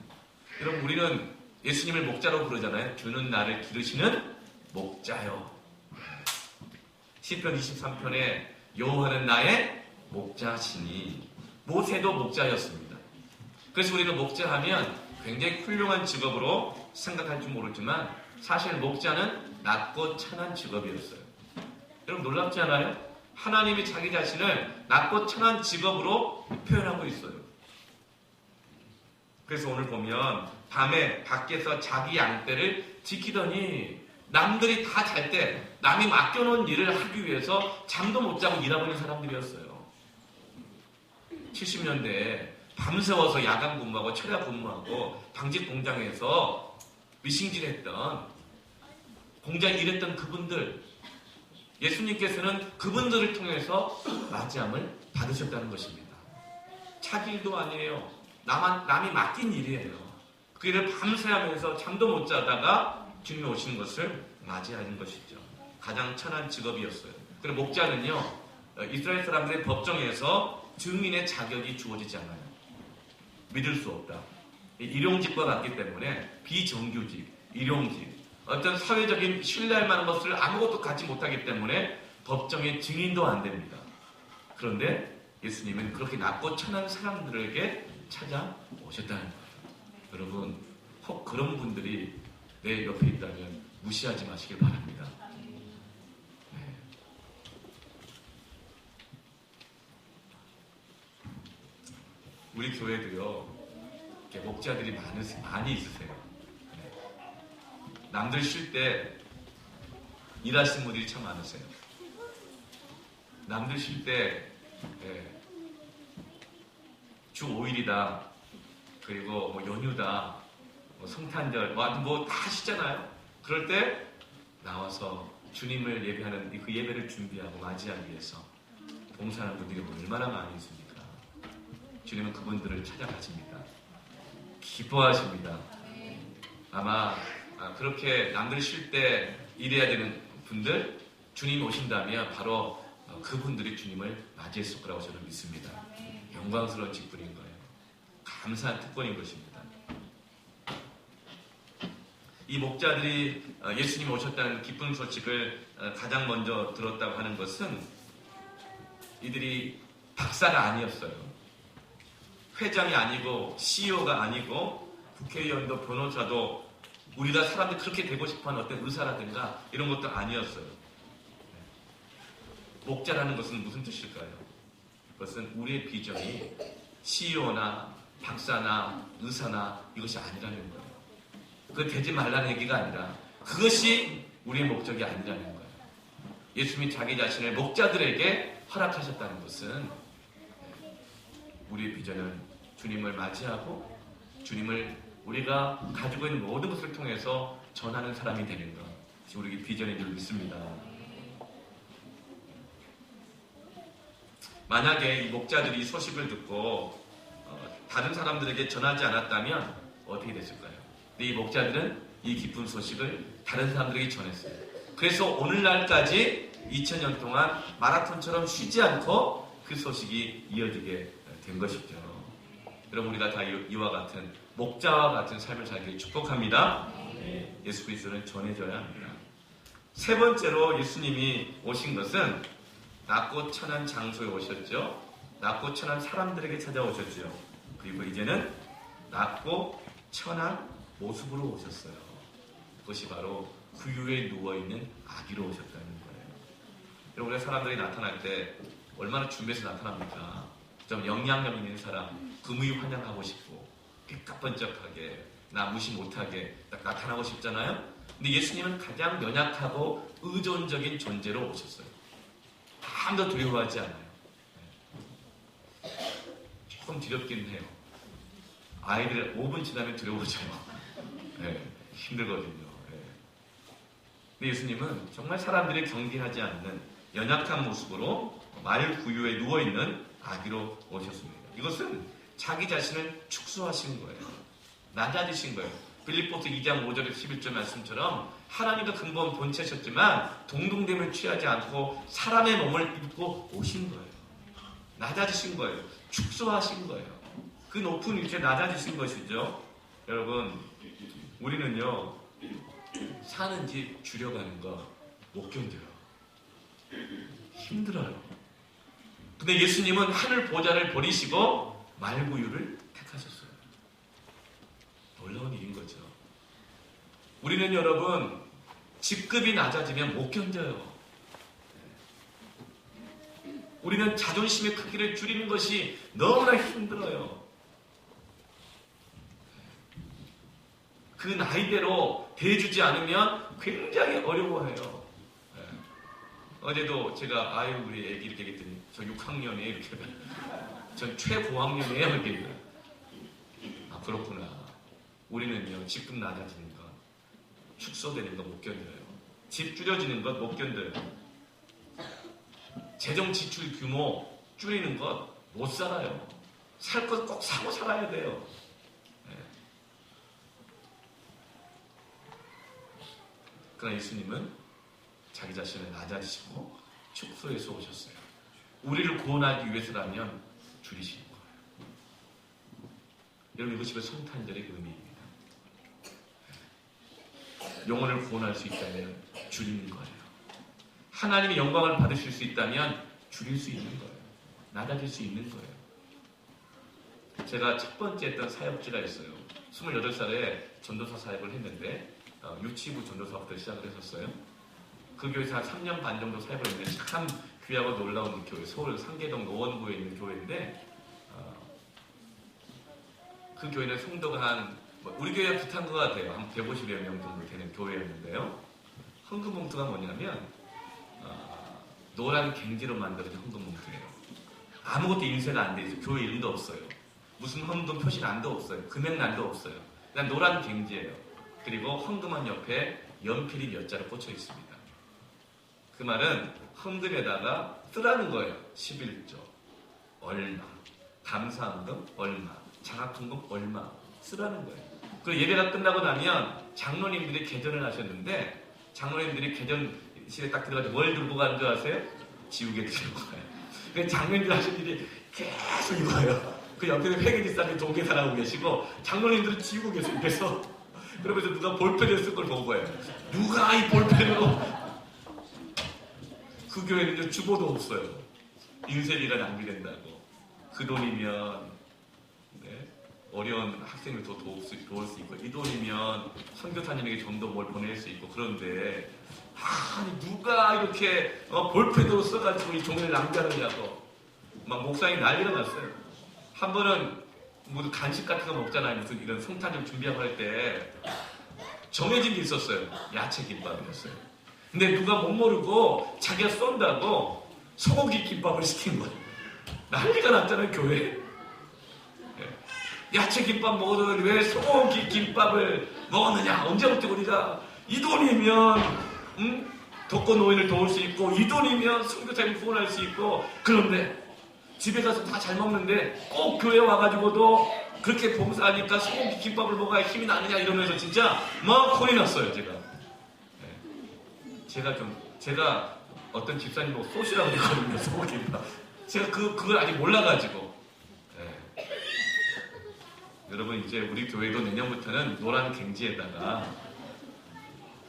여러분, 우리는 예수님을 목자로 부르잖아요. 주는 나를 기르시는 목자요. 시편 23편에 여호와는 나의 목자시니, 모세도 목자였습니다. 그래서 우리는 목자하면 굉장히 훌륭한 직업으로 생각할지 모르지만 사실 목자는 낮고 천한 직업이었어요. 여러분 놀랍지 않아요? 하나님이 자기 자신을 낮고 천한 직업으로 표현하고 있어요. 그래서 오늘 보면 밤에 밖에서 자기 양떼를 지키더니 남들이 다 잘 때 남이 맡겨놓은 일을 하기 위해서 잠도 못 자고 일하고 있는 사람들이었어요. 70년대에 밤새워서 야간 근무하고 철야 근무하고 방직 공장에서 미싱질했던, 공장에 일했던 그분들, 예수님께서는 그분들을 통해서 맞이함을 받으셨다는 것입니다. 자기 일도 아니에요. 남이 맡긴 일이에요. 그 일을 밤새 하면서 잠도 못 자다가 주님이 오시는 것을 맞이하는 것이죠. 가장 천한 직업이었어요. 그리고 목자는요, 이스라엘 사람들의 법정에서 증인의 자격이 주어지지 않아요. 믿을 수 없다. 일용직과 같기 때문에 비정규직, 일용직, 어떤 사회적인 신뢰할 만한 것을 아무것도 갖지 못하기 때문에 법정의 증인도 안 됩니다. 그런데 예수님은 그렇게 낮고 천한 사람들에게 찾아오셨다는 거예요. 여러분, 혹 그런 분들이 내 옆에 있다면 무시하지 마시길 바랍니다. 네. 우리 교회도요, 목자들이 많이 있으세요. 네. 남들 쉴 때 일하시는 분들이 참 많으세요. 남들 쉴 때 주 5일이다, 그리고 뭐 연휴다, 뭐 성탄절, 뭐 다 하시잖아요. 그럴 때 나와서 주님을 예배하는 그 예배를 준비하고 맞이하기 위해서 봉사하는 분들이 얼마나 많이 있습니까? 주님은 그분들을 찾아가십니다. 기뻐하십니다. 아마 그렇게 남들 쉴 때 일해야 되는 분들, 주님이 오신다면 바로 그분들이 주님을 맞이했을 거라고 저는 믿습니다. 영광스러운 직분인 거예요. 감사한 특권인 것입니다. 이 목자들이 예수님이 오셨다는 기쁜 소식을 가장 먼저 들었다고 하는 것은 이들이 박사가 아니었어요. 회장이 아니고 CEO가 아니고 국회의원도 변호사도 우리가 사람들이 그렇게 되고 싶어하는 어떤 의사라든가 이런 것도 아니었어요. 목자라는 것은 무슨 뜻일까요? 그것은 우리의 비전이 CEO나 박사나 의사나 이것이 아니라는 거예요. 그거 되지 말라는 얘기가 아니라 그것이 우리의 목적이 아니라는 거예요. 예수님이 자기 자신을 목자들에게 허락하셨다는 것은 우리의 비전은 주님을 맞이하고 주님을 우리가 가지고 있는 모든 것을 통해서 전하는 사람이 되는 것, 우리의 비전인 줄 믿습니다. 만약에 이 목자들이 이 소식을 듣고 다른 사람들에게 전하지 않았다면 어떻게 됐을까요? 근데 이 목자들은 이 기쁜 소식을 다른 사람들에게 전했어요. 그래서 오늘날까지 2000년 동안 마라톤처럼 쉬지 않고 그 소식이 이어지게 된 것이죠. 여러분, 우리가 다 이와 같은 목자와 같은 삶을 살기를 축복합니다. 예수 그리스도는 전해져야 합니다. 세 번째로 예수님이 오신 것은 낮고 천한 장소에 오셨죠. 낮고 천한 사람들에게 찾아오셨죠. 그리고 이제는 낮고 천한 모습으로 오셨어요. 그것이 바로 구유에 누워있는 아기로 오셨다는 거예요. 여러분, 우리가 사람들이 나타날 때 얼마나 준비해서 나타납니까? 좀 영향력 있는 사람, 금의환영하고 싶고 삐까번쩍하게, 나 무시 못하게 딱 나타나고 싶잖아요. 근데 예수님은 가장 연약하고 의존적인 존재로 오셨어요. 아무도 두려워하지 않아요. 조금 두렵긴 해요. 아이들 5분 지나면 두려워져요. 힘들거든요. 근데 예수님은 정말 사람들이 경계하지 않는 연약한 모습으로 말구유에 누워있는 아기로 오셨습니다. 이것은 자기 자신을 축소하신 거예요. 낮아지신 거예요. 빌립보서 2장 5절에서 11절 말씀처럼 하나님도 근본 본체셨지만 동등됨을 취하지 않고 사람의 몸을 입고 오신 거예요. 낮아지신 거예요. 축소하신 거예요. 그 높은 위치에 낮아지신 것이죠. 여러분, 우리는요, 사는 집 줄여가는 거 못 견뎌요. 힘들어요. 근데 예수님은 하늘 보좌를 버리시고 말구유를 택하셨어요. 놀라운 일인 거죠. 우리는 여러분 직급이 낮아지면 못 견뎌요. 우리는 자존심의 크기를 줄이는 것이 너무나 힘들어요. 그 나이대로 대해주지 않으면 굉장히 어려워해요. 어제도 제가 우리 애기 이렇게 얘기했더니 저 6학년이에요 이렇게 전 최고학년이에요 이렇게. 아 그렇구나. 우리는요 직급 낮아지는 것, 축소되는 거 못 견뎌요. 집 줄여지는 것 못 견뎌요. 재정 지출 규모 줄이는 것 못 살아요. 살 것 꼭 사고 살아야 돼요. 그러나 예수님은 자기 자신을 낮아지시고 축소해서 오셨어요. 우리를 구원하기 위해서라면 줄이시는 거예요. 여러분 이것이 성탄절의 의미입니다. 영혼을 구원할 수 있다면 줄이는 거예요. 하나님의 영광을 받으실 수 있다면 줄일 수 있는 거예요. 낮아질 수 있는 거예요. 제가 첫 번째 했던 사역지가 있어요. 28살에 전도사 사역을 했는데 유치부 전도사부터 시작을 했었어요. 그 교회에서 한 3년 반 정도 사역을 했는데 참 귀하고 놀라운 교회, 서울 상계동 노원구에 있는 교회인데 그 교회는 성도가 우리 교회와 비슷한 것 같아요. 한 150여 명 정도 되는 교회였는데요. 헌금 봉투가 뭐냐면 노란 갱지로 만들어진 헌금 봉투예요. 아무것도 인쇄가 안 돼 있어요. 교회 이름도 없어요. 무슨 헌금 표시란도 없어요. 금액란도 없어요. 그냥 노란 갱지예요. 그리고 헌금한 옆에 연필이 몇 자로 꽂혀 있습니다. 그 말은 헌금에다가 쓰라는 거예요. 11조 얼마, 감사헌금 얼마, 장학헌금 얼마 쓰라는 거예요. 그리고 예배가 끝나고 나면 장로님들이 개전을 하셨는데 장로님들이 개전실에 딱 들어가서 뭘 들고 가는 줄 아세요? 지우개 들고 가요. 그래서 장로님들 하신 일이 계속 이거예요. 그 옆에는 회계지사님 동계사라고 계시고 장로님들은 지우고 계세요. 그러면서 누가 볼펜을 쓴 걸 본 거예요. 누가 이 볼펜으로 그 교회는 주보도 없어요. 인쇄비가 낭비된다고. 그 돈이면 어려운 학생을 더 도울 수 있고 이 돈이면 선교사님에게 좀 더 뭘 보낼 수 있고 그런데 누가 이렇게 볼펜으로 써가지고 이 종이를 낭비하느냐고 막 목사님 난리가 났어요. 한 번은 모두 간식 같은 거 먹잖아요. 무슨 이런 성탄절 준비하고 할 때 정해진 게 있었어요. 야채 김밥이었어요. 근데 누가 못 모르고 자기가 쏜다고 소고기 김밥을 시킨 거예요. 난리가 났잖아요, 교회에. 야채 김밥 먹어도 왜 소고기 김밥을 먹었느냐? 언제부터 우리가 이 돈이면 독거 노인을 도울 수 있고 이 돈이면 선교사님 후원할 수 있고 그런데 집에 가서 다 잘 먹는데 꼭 교회 와가지고도 그렇게 봉사하니까 소고기 김밥을 먹어야 힘이 나느냐 이러면서 진짜 막 혼이 났어요. 제가 어떤 집사님하고 소시라고 했거든요. 소고기 김밥. 제가 그걸 아직 몰라가지고 여러분 이제 우리 교회도 내년부터는 노란 갱지에다가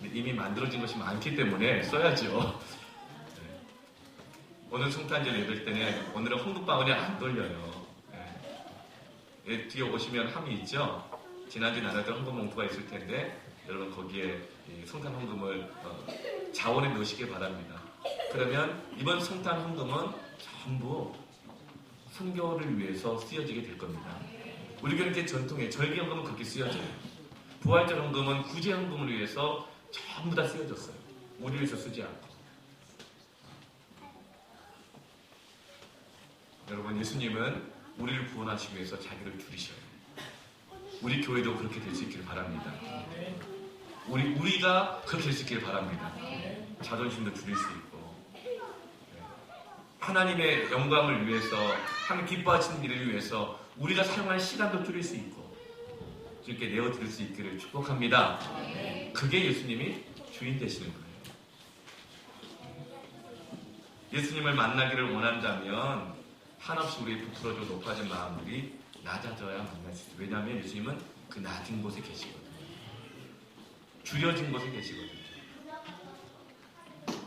이미 만들어진 것이 많기 때문에 써야죠. 오늘 성탄절 예배 때는 오늘은 헌금방울이 안 돌려요. 뒤에 오시면 함이 있죠. 지난주 나눴던 헌금 봉투가 있을 텐데 여러분 거기에 성탄 헌금을 자원에 넣으시기 바랍니다. 그러면 이번 성탄 헌금은 전부 선교를 위해서 쓰여지게 될 겁니다. 우리 교회 전통에 절기 헌금은 그렇게 쓰여져요. 부활절 헌금은 구제 헌금을 위해서 전부 다 쓰여졌어요. 우리 위해서 쓰지 않고. 여러분 예수님은 우리를 구원하시기 위해서 자기를 줄이셔요. 우리 교회도 그렇게 될 수 있기를 바랍니다. 우리가 그렇게 될 수 있기를 바랍니다. 자존심도 줄일 수 있고 하나님의 영광을 위해서 하나님 기뻐하시는 일을 위해서 우리가 사용할 시간도 줄일 수 있고 주님께 내어드릴 수 있기를 축복합니다. 그게 예수님이 주인 되시는 거예요. 예수님을 만나기를 원한다면 한없이 우리의 부풀어져 높아진 마음들이 낮아져야 만날 수 있어요. 왜냐하면 예수님은 그 낮은 곳에 계시거든요. 줄여진 곳에 계시거든요.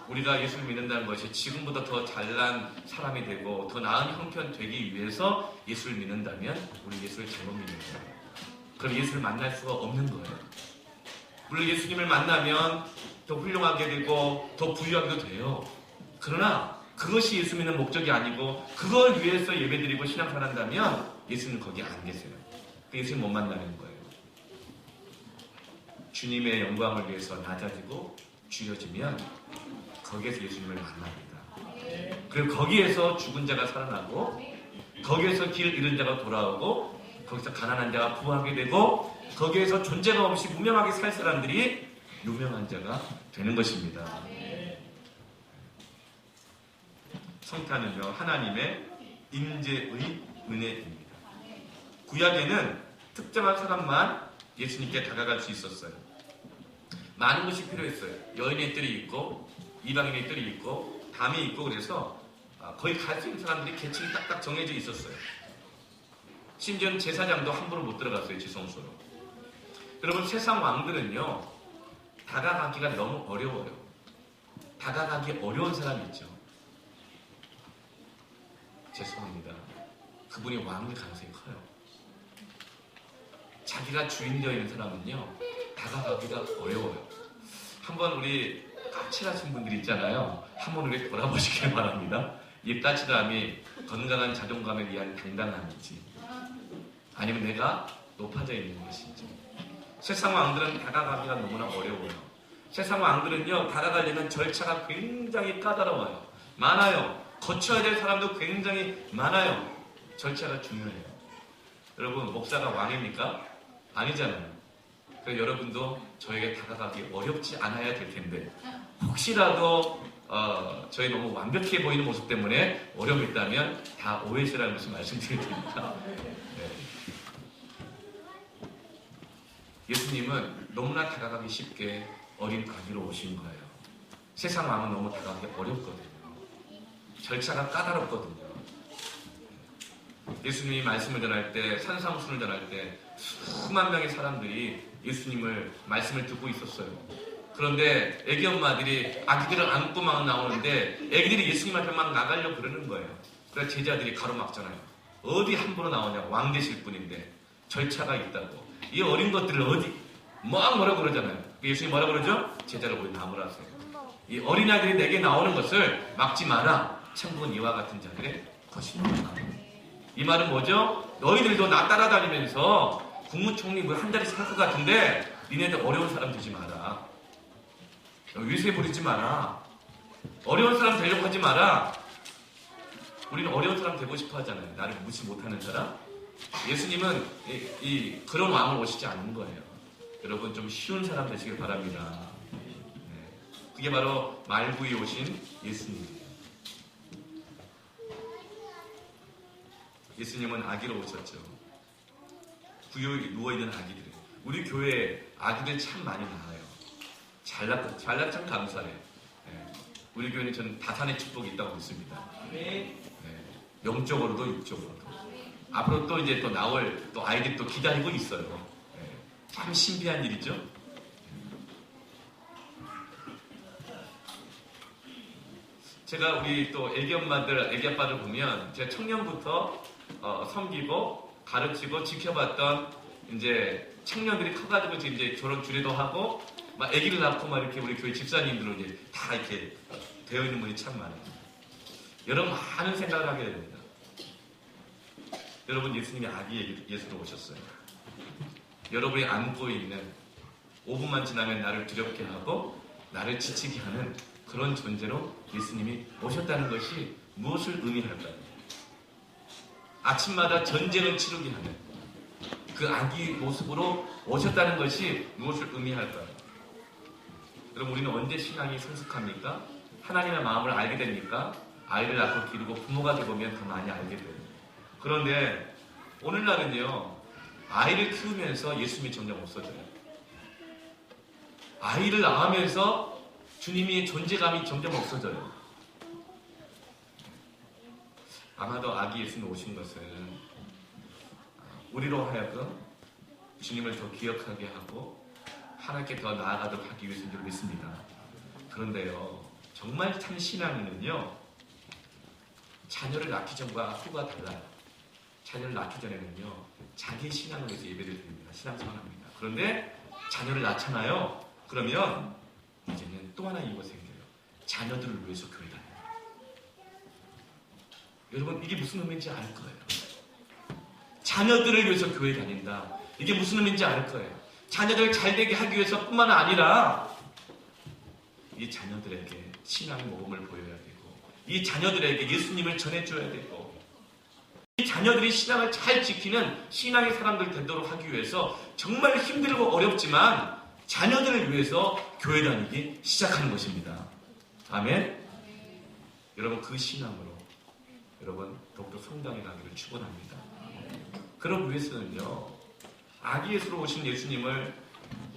우리가 예수를 믿는다는 것이 지금보다 더 잘난 사람이 되고 더 나은 형편 되기 위해서 예수를 믿는다면 우리 예수를 잘못 믿는 거예요. 그럼 예수를 만날 수가 없는 거예요. 물론 예수님을 만나면 더 훌륭하게 되고 더 부유하게도 돼요. 그러나 그것이 예수 믿는 목적이 아니고 그걸 위해서 예배드리고 신앙생활한다면 예수는 거기 안 계세요. 예수님 못 만나는 거예요. 주님의 영광을 위해서 낮아지고 줄여지면 거기에서 예수님을 만납니다. 그리고 거기에서 죽은 자가 살아나고 거기에서 길 잃은 자가 돌아오고 거기서 가난한 자가 부하게 되고 거기에서 존재감 없이 무명하게 살 사람들이 유명한 자가 되는 것입니다. 성탄은요, 하나님의 임재의 은혜입니다. 구약에는 특정한 사람만 예수님께 다가갈 수 있었어요. 많은 것이 필요했어요. 여인의 뜰이 있고 이방인의 뜰이 있고 담이 있고 그래서 거의 갈 수 있는 사람들이 계층이 딱딱 정해져 있었어요. 심지어는 제사장도 함부로 못 들어갔어요. 지성소로. 여러분, 세상 왕들은요 다가가기가 너무 어려워요. 다가가기 어려운 사람이 있죠. 죄송합니다. 그분이 왕일 가능성이 커요. 자기가 주인 되어 있는 사람은요 다가가기가 어려워요. 한번 우리 까칠하신 분들 있잖아요. 한번 우리 돌아보시길 바랍니다. 이 까칠함이 건강한 자존감에 의한 당당함인지 아니면 내가 높아져 있는 것인지. 세상 왕들은 다가가기가 너무나 어려워요. 세상 왕들은요 다가가려면 절차가 굉장히 까다로워요. 많아요. 거쳐야 될 사람도 굉장히 많아요. 절차가 중요해요. 여러분, 목사가 왕입니까? 아니잖아요. 그래서 여러분도 저에게 다가가기 어렵지 않아야 될 텐데 혹시라도 저희 너무 완벽해 보이는 모습 때문에 어려움이 있다면 다 오해시라는 것을 말씀드릴 테니까. 네. 예수님은 너무나 다가가기 쉽게 어린 아기로 오신 거예요. 세상 왕은 너무 다가가기 어렵거든요. 절차가 까다롭거든요. 예수님이 말씀을 전할 때, 산상수를 전할 때 수만 명의 사람들이 예수님을 말씀을 듣고 있었어요. 그런데 애기 엄마들이 아기들을 안고 막 나오는데 애기들이 예수님 앞에 막 나가려고 그러는 거예요. 그래서 제자들이 가로막잖아요. 어디 함부로 나오냐, 왕 되실 분인데 절차가 있다고. 이 어린 것들을 어디 막 뭐라 그러잖아요. 예수님이 뭐라 그러죠? 제자를 우리 나무라세요. 이 어린아이들이 내게 나오는 것을 막지 마라. 천국은 이와 같은 자들의 것입니다. 이 말은 뭐죠? 너희들도 나 따라다니면서 국무총리 뭐 한 자리 살 것 같은데 니네들 어려운 사람 되지 마라. 위세 부리지 마라. 어려운 사람 되려고 하지 마라. 우리는 어려운 사람 되고 싶어 하잖아요. 나를 무시 못하는 사람. 예수님은 그런 왕을 오시지 않는 거예요. 여러분, 좀 쉬운 사람 되시길 바랍니다. 네. 그게 바로 말구이 오신 예수님이에요. 예수님은 아기로 오셨죠. 구유에 누워있는 아기들. 우리 교회에 아기들 참 많이 나와요. 잘났 참 감사해요. 네. 우리 교회는 저는 다산의 축복이 있다고 믿습니다. 네. 영적으로도 육적으로도. 앞으로 또 이제 또 나올 또 아이들이 또 기다리고 있어요. 네. 참 신비한 일이죠. 제가 우리 또 애기 엄마들, 애기 아빠들 보면 제가 청년부터 섬기고 가르치고 지켜봤던 이제 청년들이 커가지고 이제 저런 주례도 하고 막 아기를 낳고 막 이렇게 우리 교회 집사님들로 이제 다 이렇게 되어 있는 분이 참 많아요. 여러분, 많은 생각을 하게 됩니다. 여러분, 예수님이 아기 예수로 오셨어요. 여러분이 안고 있는 5분만 지나면 나를 두렵게 하고 나를 지치게 하는 그런 존재로 예수님이 오셨다는 것이 무엇을 의미할까요? 아침마다 전쟁을 치르게 하는 그 아기 모습으로 오셨다는 것이 무엇을 의미할까요? 여러분, 우리는 언제 신앙이 성숙합니까? 하나님의 마음을 알게 됩니까? 아이를 낳고 기르고 부모가 되보면 더 많이 알게 돼요. 그런데 오늘날은요, 아이를 키우면서 예수님이 점점 없어져요. 아이를 낳으면서 주님의 존재감이 점점 없어져요. 아마도 아기 예수님 오신 것은 우리로 하여금 주님을 더 기억하게 하고 하나님께 더 나아가도록 하기 위해서인 줄 믿습니다. 그런데요, 정말 참 신앙은요, 자녀를 낳기 전과 후가 달라요. 자녀를 낳기 전에는요, 자기 신앙을 위해서 예배를 드립니다. 신앙생활합니다. 그런데 자녀를 낳잖아요. 그러면 이제는 또 하나 이유가 생겨요. 자녀들을 위해서 교회 다녀요. 여러분, 이게 무슨 의미인지 알 거예요. 자녀들을 위해서 교회 다닌다. 이게 무슨 의미인지 알 거예요. 자녀들 잘 되게 하기 위해서뿐만 아니라 이 자녀들에게 신앙의 모범을 보여야 되고, 이 자녀들에게 예수님을 전해줘야 되고, 이 자녀들이 신앙을 잘 지키는 신앙의 사람들 되도록 하기 위해서 정말 힘들고 어렵지만 자녀들을 위해서 교회 다니기 시작하는 것입니다. 아멘. 여러분, 그 신앙으로 여러분 더욱더 성당에 가기를 축원합니다. 그러기 위해서는요, 아기 예수로 오신 예수님을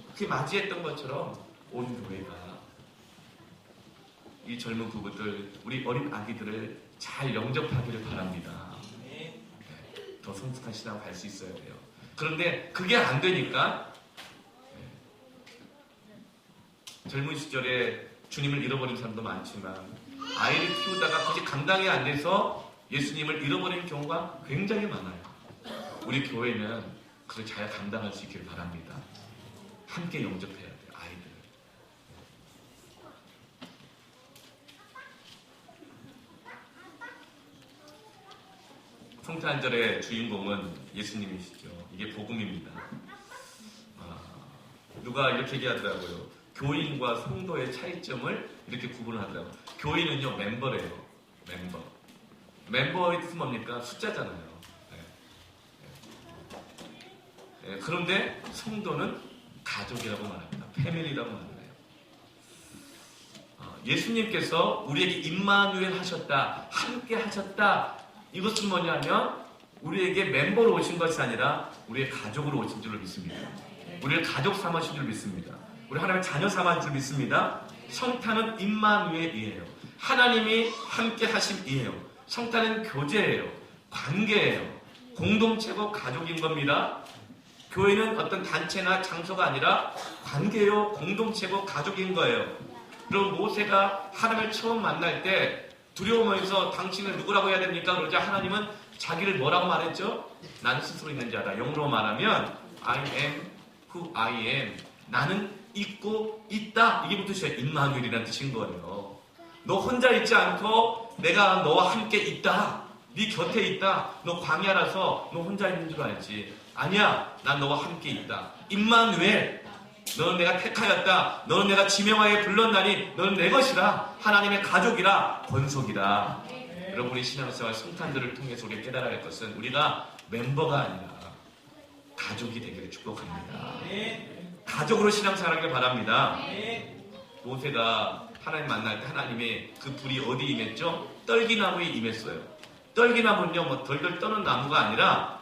그렇게 맞이했던 것처럼 온 교회가 이 젊은 부부들, 우리 어린 아기들을 잘 영접하기를 바랍니다. 네, 더 성숙한 신앙을 갈 수 있어야 돼요. 그런데 그게 안 되니까 젊은 시절에 주님을 잃어버린 사람도 많지만 아이를 키우다가 그게 감당이 안 돼서 예수님을 잃어버리는 경우가 굉장히 많아요. 우리 교회는 그걸 잘 감당할 수 있기를 바랍니다. 함께 영접해야 돼요, 아이들. 성탄절의 주인공은 예수님이시죠. 이게 복음입니다. 누가 이렇게 얘기하더라고요. 교인과 성도의 차이점을 이렇게 구분하더라고요. 교인은요, 멤버래요. 멤버의 뜻은 뭡니까? 숫자잖아요. 그런데 성도는 가족이라고 말합니다. 패밀리라고 말해요. 예수님께서 우리에게 임마누엘 하셨다, 함께 하셨다. 이것은 뭐냐면 우리에게 멤버로 오신 것이 아니라 우리의 가족으로 오신 줄을 믿습니다. 우리를 가족 삼으신 줄 믿습니다. 우리 하나님의 자녀 삼으신 줄 믿습니다. 성탄은 임마누엘이에요. 하나님이 함께 하심이에요. 성탄은 교제예요. 관계예요. 공동체고 가족인 겁니다. 교회는 어떤 단체나 장소가 아니라 관계요, 공동체고 가족인 거예요. 그리고 모세가 하나님을 처음 만날 때 두려움에서 당신은 누구라고 해야 됩니까? 그러자 하나님은 자기를 뭐라고 말했죠? 나는 스스로 있는 자다. 영어로 말하면 I am who I am. 나는 있고 있다. 이게 뜻이에요. 임마누엘이라는 뜻인 거예요. 너 혼자 있지 않고 내가 너와 함께 있다. 네 곁에 있다. 너 광야라서 너 혼자 있는 줄 알지. 아니야. 난 너와 함께 있다. 임마누엘. 너는 내가 택하였다. 너는 내가 지명하에 불렀나니 너는 내 것이라. 하나님의 가족이라. 권속이라. 여러분, 우리 신앙생활 성탄들을 통해서 우리가 깨달아야 할 것은 우리가 멤버가 아니라 가족이 되기를 축복합니다. 가족으로 신앙생활하길 바랍니다. 모세가 하나님 만날 때 하나님의 그 불이 어디 임했죠? 떨기나무에 임했어요. 떨기나무는요, 뭐 덜덜 떠는 나무가 아니라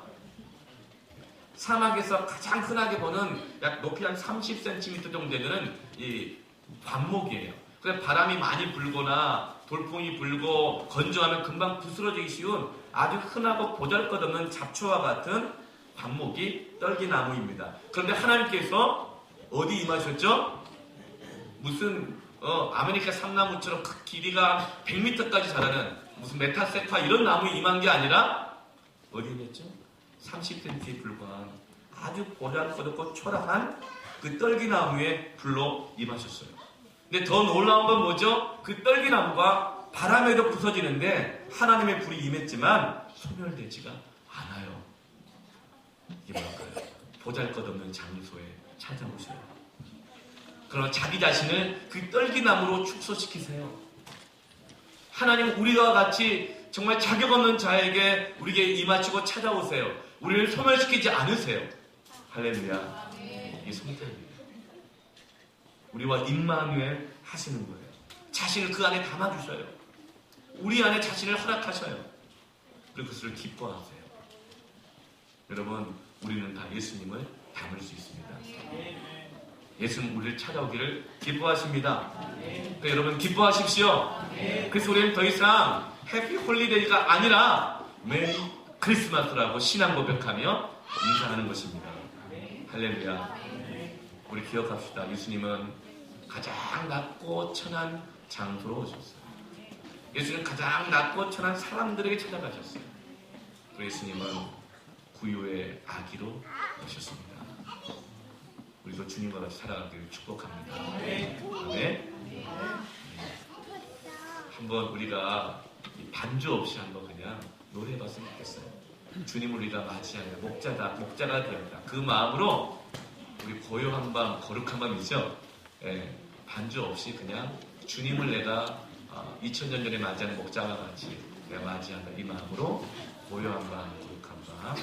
사막에서 가장 흔하게 보는 약 높이 한 30cm 정도 되는 이 관목이에요. 그래서 바람이 많이 불거나 돌풍이 불고 건조하면 금방 부스러지기 쉬운 아주 흔하고 보잘것없는 잡초와 같은 관목이 떨기나무입니다. 그런데 하나님께서 어디 임하셨죠? 무슨 아메리카 삼나무처럼 그 길이가 100m까지 자라는 무슨 메타세파 이런 나무에 임한 게 아니라 어디 임했죠? 30cm에 불과한 아주 보잘것없고 초라한 그 떨기나무에 불로 임하셨어요. 근데 더 놀라운 건 뭐죠? 그 떨기나무가 바람에도 부서지는데 하나님의 불이 임했지만 소멸되지가 않아요. 이게 뭘까요? 보잘것없는 장소에 찾아오세요. 그러나 자기 자신을 그 떨기나무로 축소시키세요. 하나님은 우리와 같이 정말 자격 없는 자에게 우리에게 임하시고 찾아오세요. 우리를 소멸시키지 않으세요. 할렐루야. 이게 성탄이에요. 우리와 임마누엘 하시는 거예요. 자신을 그 안에 담아주셔요. 우리 안에 자신을 허락하셔요. 그리고 그것을 기뻐하세요. 여러분, 우리는 다 예수님을 담을 수 있습니다. 예수는 우리를 찾아오기를 기뻐하십니다. 그러니까 여러분, 기뻐하십시오. 그래서 우리는 더 이상 해피 홀리데이가 아니라 메리 크리스마스라고 신앙 고백하며 인사하는 것입니다. 할렐루야. 우리 기억합시다. 예수님은 가장 낮고 천한 장소로 오셨어요. 예수님 가장 낮고 천한 사람들에게 찾아가셨어요. 그리고 예수님은 구유의 아기로 오셨습니다. 우리도 주님과 같이 살아가기를 축복합니다. 아멘. 한번 우리가 반주 없이 한번 그냥 노래해봤으면 좋겠어요. 주님을 우리가 맞이하는 목자가 되었다. 그 마음으로 우리 고요한 밤, 거룩한 밤이죠. 예, 반주 없이 그냥 주님을 내가 2000년 전에 맞이하는 목자와 같이 내가 맞이한다. 이 마음으로 고요한 밤, 거룩한 밤,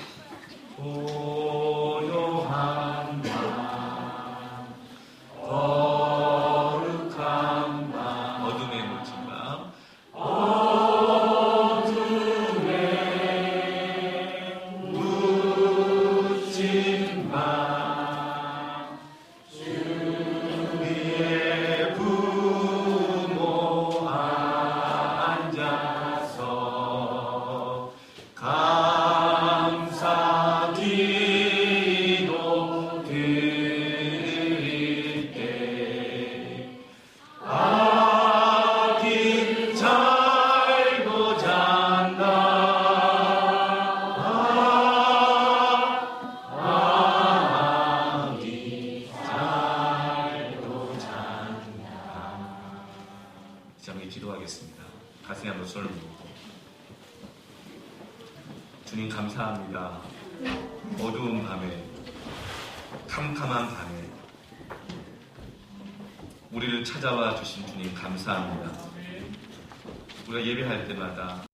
고요한 밤, 거룩한 밤, 어둠에 묻힌 밤, 어둠에 묻힌 밤, 주위에 부모 앉아서 감사 기도 드릴 때 아기 잘도 잔다. 아기 잘도 잔다. 자, 우리 기도하겠습니다. 가슴에 한번 손을 모으고. 주님 감사합니다. 어두운 밤에, 캄캄한 밤에 우리를 찾아와 주신 주님 감사합니다. 우리가 예배할 때마다